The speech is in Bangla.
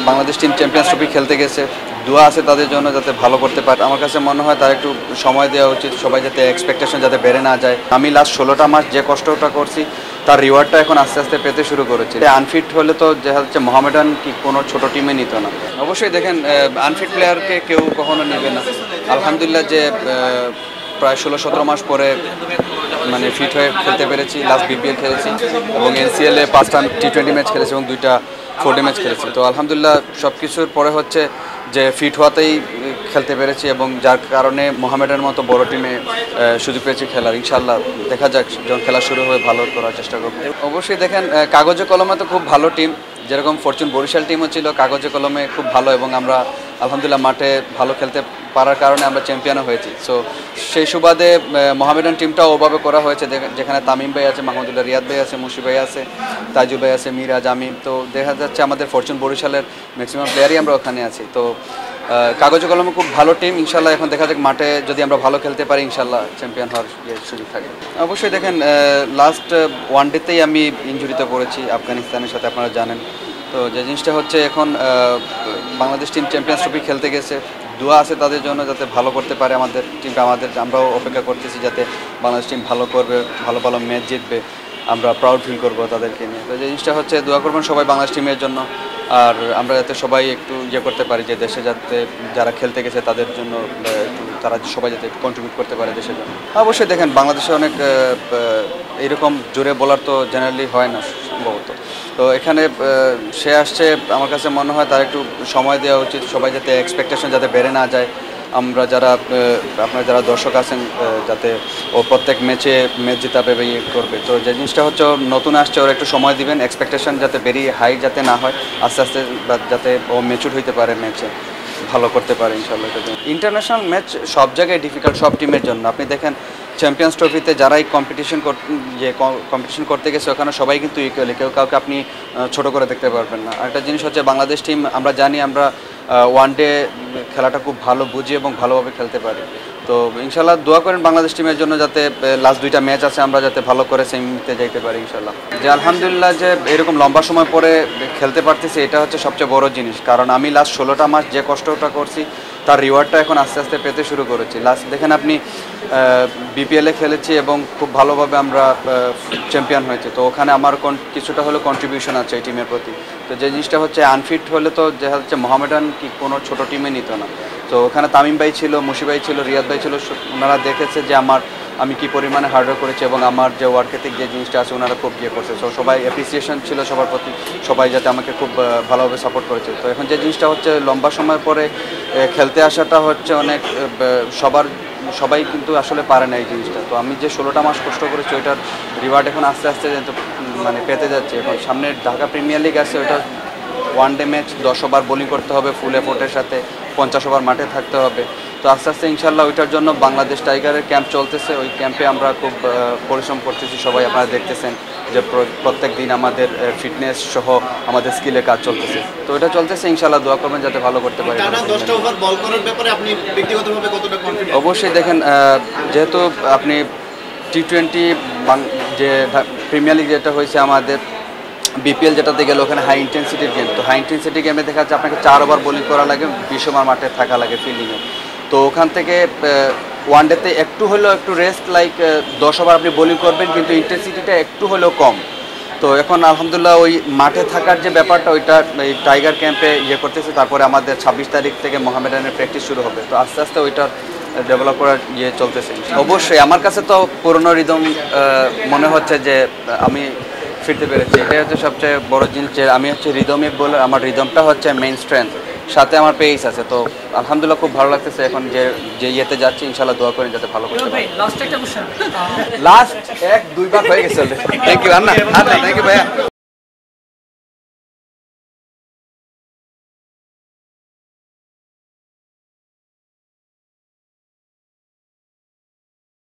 বাংলাদেশ টিম চ্যাম্পিয়ন্স ট্রফি খেলতে গেছে, দোয়া আছে তাদের জন্য যাতে ভালো করতে পারে। আমার কাছে মনে হয় তার একটু সময় দেওয়া উচিত, সবাই যাতে এক্সপেকটেশন যাতে বেড়ে না যায়। আমি লাস্ট 16টা মাস যে কষ্টটা করছি তার রিওয়ার্ডটা এখন আস্তে আস্তে পেতে শুরু করেছি। আনফিট হলে তো দেখা যাচ্ছে মোহামেডান কি কোনো ছোটো টিমে নিত না। অবশ্যই দেখেন, আনফিট প্লেয়ারকে কেউ কখনো নেবে না। আলহামদুলিল্লাহ যে প্রায় 16-17 মাস পরে মানে ফিট হয়ে খেলতে পেরেছি। লাস্ট বিপিএল খেলেছি এবং এনসিএলে 5টা টি20 ম্যাচ খেলেছি এবং 2টা 4ডে ম্যাচ খেলেছি। তো আলহামদুলিল্লাহ সব কিছুর পরে হচ্ছে যে ফিট হওয়াতেই খেলতে পেরেছি এবং যার কারণে মোহামেডানের মতো বড় টিমে সুযোগ পেয়েছি খেলার। ইনশাল্লাহ দেখা যাক, যখন খেলা শুরু হয়ে ভালো করার চেষ্টা করব। অবশ্যই দেখেন, কাগজে কলমে তো খুব ভালো টিম, যেরকম ফরচুন বরিশাল টিমও ছিল কাগজে কলমে খুব ভালো, এবং আমরা আলহামদুলিল্লাহ মাঠে ভালো খেলতে পারার কারণে আমরা চ্যাম্পিয়নও হয়েছি। সো সেই সুবাদে মোহামেডান টিমটাও ওভাবে করা হয়েছে, যেখানে তামিম ভাই আছে, মাহমুদুল্লাহ রিয়াদ ভাই আছে, মুশি ভাই আছে, তাজুল ভাই আছে, মিরাজ, আমিম। তো দেখা যাচ্ছে আমাদের ফরচুন বরিশালের ম্যাক্সিমাম প্লেয়ারই আমরা ওখানে আছি। তো কাগজে কলমে খুব ভালো টিম। ইনশাল্লাহ এখন দেখা যাক মাঠে যদি আমরা ভালো খেলতে পারি, ইনশাল্লাহ চ্যাম্পিয়ন হওয়ার সুযোগ থাকে। অবশ্যই দেখেন, লাস্ট ওয়ানডেতেই আমি ইনজুরিতে পড়েছি আফগানিস্তানের সাথে, আপনারা জানেন। তো যে জিনিসটা হচ্ছে এখন বাংলাদেশ টিম চ্যাম্পিয়ন্স ট্রফি খেলতে গেছে, দোয়া আছে তাদের জন্য যাতে ভালো করতে পারে আমাদের টিমটা। আমরাও অপেক্ষা করতেছি যাতে বাংলাদেশ টিম ভালো করবে, ভালো ভালো ম্যাচ জিতবে, আমরা প্রাউড ফিল করবো তাদেরকে নিয়ে। তো যে জিনিসটা হচ্ছে দোয়া করবেন সবাই বাংলাদেশ টিমের জন্য, আর আমরা যাতে সবাই একটু করতে পারি যে দেশে যাতে যারা খেলতে গেছে তাদের জন্য একটু তারা সবাই যাতে একটু কন্ট্রিবিউট করতে পারে দেশের জন্য। অবশ্যই দেখেন, বাংলাদেশে অনেক এইরকম জোরে বোলার তো জেনারেলি হয় না সম্ভবত। তো এখানে সে আসছে, আমার কাছে মনে হয় তার একটু সময় দেওয়া উচিত, সবাই যাতে এক্সপেকটেশন যাতে বেড়ে না যায়। আমরা যারা আপনার যারা দর্শক আছেন যাতে ও প্রত্যেক ম্যাচ জেতাবে বা ইয়ে করবে। তো যে জিনিসটা হচ্ছে নতুন আসছে, ওর একটু সময় দিবেন, এক্সপেকটেশন যাতে বেরিয়ে হাই যাতে না হয়, আস্তে আস্তে যাতে ও ম্যাচুর হইতে পারে, ম্যাচে ভালো করতে পারে ইনশাআল্লাহ। ইন্টারন্যাশনাল ম্যাচ সব জায়গায় ডিফিকাল্ট, সব টিমের জন্য। আপনি দেখেন চ্যাম্পিয়ন্স ট্রফিতে যারাই কম্পিটিশন করতে গেছে ওখানে সবাই কিন্তু ইকুয়ালি, কেউ কাউকে আপনি ছোট করে দেখতে পারবেন না। আরেকটা জিনিস হচ্ছে বাংলাদেশ টিম, আমরা জানি আমরা ওয়ানডে খেলাটা খুব ভালো বুঝি এবং ভালোভাবে খেলতে পারি। তো ইনশাল্লাহ দোয়া করেন বাংলাদেশ টিমের জন্য যাতে লাস্ট 2টা ম্যাচ আছে আমরা যাতে ভালো করে সেমিতে যাইতে পারি ইনশাল্লাহ। যে আলহামদুলিল্লাহ যে এরকম লম্বা সময় পরে খেলতে পারতেছি, এটা হচ্ছে সবচেয়ে বড় জিনিস। কারণ আমি লাস্ট 16টা মাস যে কষ্টটা করছি তার রিওয়ার্ডটা এখন আস্তে আস্তে পেতে শুরু করেছি। লাস্ট দেখেন আপনি বিপিএলে খেলেছি এবং খুব ভালোভাবে আমরা চ্যাম্পিয়ন হয়েছি। তো ওখানে আমার কিছুটা হলেও কন্ট্রিবিউশন আছে এই টিমের প্রতি। তো যে জিনিসটা হচ্ছে আনফিট হলে তো দেখা যাচ্ছে মোহামেডান কি কোনো ছোটো টিমে নিত না। তো ওখানে তামিম ভাই ছিল, মুশি ভাই ছিল, রিয়াদ ভাই ছিল, ওনারা দেখেছে যে আমি কি পরিমাণে হার্ডওয়ার্ক করেছি এবং আমার যে ওয়ার্ক এথিক যে জিনিসটা আছে ওনারা খুব করছে। তো সবাই অ্যাপ্রিসিয়েশন ছিল সবার প্রতি, সবাই যাতে আমাকে খুব ভালোভাবে সাপোর্ট করেছে। তো এখন যে জিনিসটা হচ্ছে লম্বা সময় পরে খেলতে আসাটা হচ্ছে অনেক সবাই কিন্তু আসলে পারে না এই জিনিসটা। তো আমি যে 16টা মাস কষ্ট করেছি ওইটার রিওয়ার্ড এখন আস্তে আস্তে মানে পেতে যাচ্ছে। এখন সামনে ঢাকা প্রিমিয়ার লিগ আছে, ওইটা ওয়ানডে ম্যাচ, 10 ওভার বোলিং করতে হবে ফুল এফোর্টের সাথে, 50 ওভার মাঠে থাকতে হবে। তো আস্তে আস্তে ইনশাল্লাহ ওইটার জন্য বাংলাদেশ টাইগারের ক্যাম্প চলতেছে, ওই ক্যাম্পে আমরা খুব পরিশ্রম করতেছি। সবাই আপনারা দেখতেছেন যে প্রত্যেক দিন আমাদের ফিটনেস সহ আমাদের স্কিলের কাজ চলতেছে। তো এটা চলতেছে, ইনশাল্লাহ দোয়া করবেন যাতে ভালো করতে পারি। অবশ্যই দেখেন, যেহেতু আপনি টি20 যে প্রিমিয়ার লিগ যেটা হয়েছে আমাদের, বিপিএল যেটাতে গেলে ওখানে হাই ইন্টেন্সিটির গেম। তো হাই ইন্টেন্সিটি গেমে দেখা যাচ্ছে আপনাকে 4 ওভার বোলিং করা লাগে, 20 ওভার মাঠে থাকা লাগে ফিল্ডিংয়ে। তো ওখান থেকে ওয়ানডেতে একটু হলেও একটু রেস্ট, লাইক 10 ওভার আপনি বোলিং করবেন কিন্তু ইন্টেন্সিটিটা একটু হলেও কম। তো এখন আলহামদুলিল্লাহ ওই মাঠে থাকার যে ব্যাপারটা ওইটা এই টাইগার ক্যাম্পে করতেছে। তারপরে আমাদের 26 তারিখ থেকে মোহামেডানের প্র্যাকটিস শুরু হবে। তো আস্তে আস্তে ওইটার ডেভেলপ করার চলতেছে। অবশ্যই আমার কাছে তো পুরনো রিদম মনে হচ্ছে যে আমি ফিরতে পেরেছি, এটাই হচ্ছে সবচেয়ে বড় জিনিস। যে আমি হচ্ছে রিদমিক বলে, আমার রিদমটা হচ্ছে মেইন স্ট্রেংথ, সাথে আমার পেস আছে। তো আলহামদুলিল্লাহ খুব ভালো লাগতেছে এখন যে ইয়েতে যাচ্ছি। ইনশাল্লাহ দোয়া করেন যাতে ভালো করতে পারি। লাস্ট 1-2 বার হয়ে গেছে। Thank you Anna, thank you ভাইয়া।